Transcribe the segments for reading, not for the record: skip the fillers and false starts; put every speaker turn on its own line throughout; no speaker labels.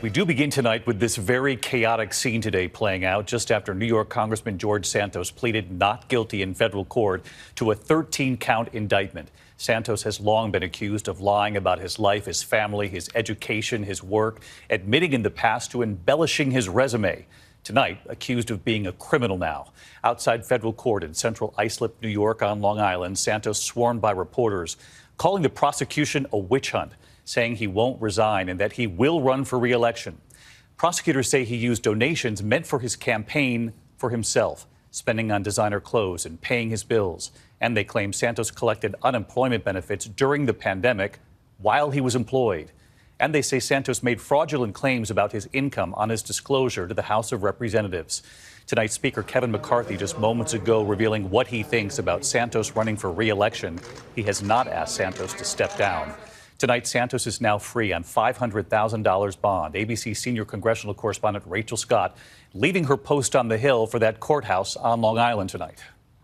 We do begin tonight with this very chaotic scene today playing out just after New York Congressman George Santos pleaded not guilty in federal court to a 13-count indictment. Santos has long been accused of lying about his life, his family, his education, his work, admitting in the past to embellishing his resume. Tonight, accused of being a criminal now. Outside federal court in central Islip, New York on Long Island, Santos swarmed by reporters, calling the prosecution a witch hunt, saying he won't resign and that he will run for re-election. Prosecutors say he used donations meant for his campaign for himself, spending on designer clothes and paying his bills. And they claim Santos collected unemployment benefits during the pandemic while he was employed. And they say Santos made fraudulent claims about his income on his disclosure to the House of Representatives. Tonight, Speaker Kevin McCarthy just moments ago revealing what he thinks about Santos running for re-election. He has not asked Santos to step down. Tonight, Santos is now free on $500,000 bond. ABC senior congressional correspondent Rachel Scott leaving her post on the Hill for that courthouse on Long Island tonight.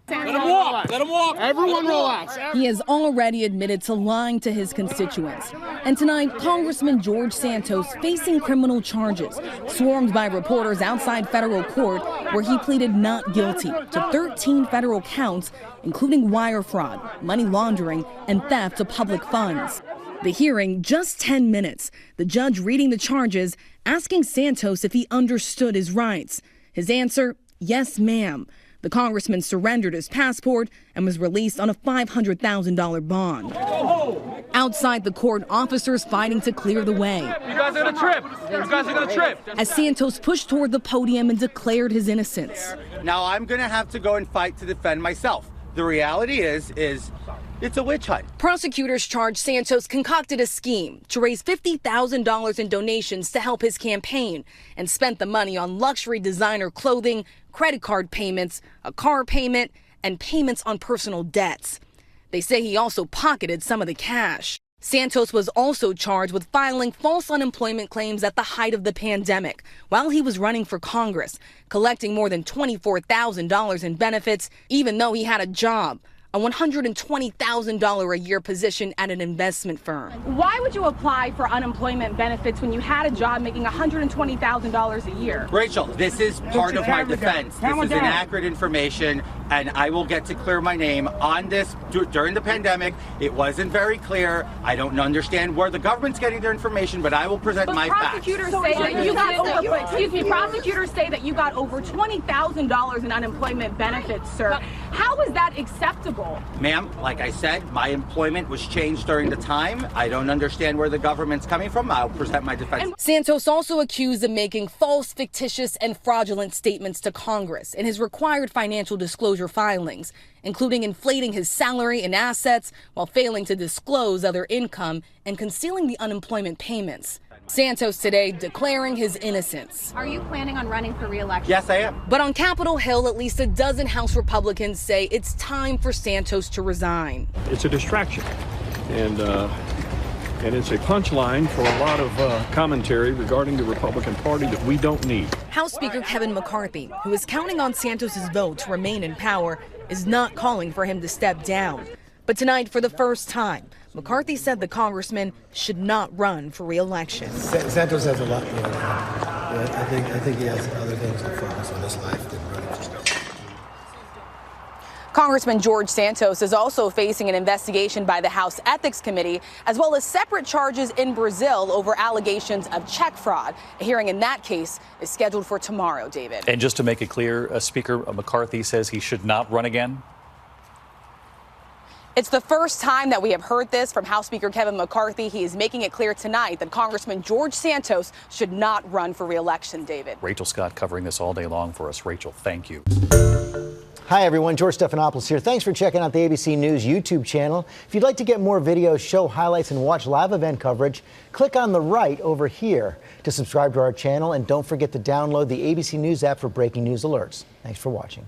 Let him walk. Let him walk. Everyone relax.
He has already admitted to lying to his constituents. And tonight, Congressman George Santos facing criminal charges, swarmed by reporters outside federal court where he pleaded not guilty to 13 federal counts, including wire fraud, money laundering, and theft of public funds. The hearing, just 10 minutes. The judge reading the charges, asking Santos if he understood his rights. His answer, yes, ma'am. The congressman surrendered his passport and was released on a $500,000 bond. Outside the court, officers fighting to clear the way.
You guys are gonna trip. You guys are gonna trip.
As Santos pushed toward the podium and declared his innocence.
Now I'm gonna have to go and fight to defend myself. The reality is it's a witch hunt.
Prosecutors charged Santos concocted a scheme to raise $50,000 in donations to help his campaign and spent the money on luxury designer clothing, credit card payments, a car payment, and payments on personal debts. They say he also pocketed some of the cash. Santos was also charged with filing false unemployment claims at the height of the pandemic while he was running for Congress, collecting more than $24,000 in benefits, even though he had a job, a $120,000 a year position at an investment firm.
Why would you apply for unemployment benefits when you had a job making $120,000 a year?
Rachel, this is part of my defense. This is inaccurate information, and I will get to clear my name on this. During the pandemic, it wasn't very clear. I don't understand where the government's getting their information, but I will present my facts.
Prosecutors say that you got over, prosecutors say that you got over $20,000 in unemployment benefits, sir. How is that acceptable?
Ma'am, like I said, my employment was changed during the time. I don't understand where the government's coming from. I'll present my defense.
Santos also accused of making false, fictitious, and fraudulent statements to Congress in his required financial disclosure filings, including inflating his salary and assets while failing to disclose other income and concealing the unemployment payments. Santos today declaring his innocence.
Are you planning on running for re-election?
Yes, I am.
But on Capitol Hill, at least a dozen House Republicans say it's time for Santos to resign.
It's a distraction, and it's a punchline for a lot of commentary regarding the Republican Party that we don't need.
House Speaker Kevin McCarthy, who is counting on Santos's vote to remain in power, is not calling for him to step down. But tonight, for the first time, McCarthy said the congressman should not run for re-election.
Santos has a lot going on. I think he has other things to focus on his life than running for stuff.
Congressman George Santos is also facing an investigation by the House Ethics Committee, as well as separate charges in Brazil over allegations of check fraud. A hearing in that case is scheduled for tomorrow, David.
And just to make it clear, Speaker McCarthy says he should not run again?
It's the first time that we have heard this from House Speaker Kevin McCarthy. He is making it clear tonight that Congressman George Santos should not run for re-election, David.
Rachel Scott covering this all day long for us. Rachel, thank you.
Hi, everyone. George Stephanopoulos here. Thanks for checking out the ABC News YouTube channel. If you'd like to get more videos, show highlights, and watch live event coverage, click on the right over here to subscribe to our channel. And don't forget to download the ABC News app for breaking news alerts. Thanks for watching.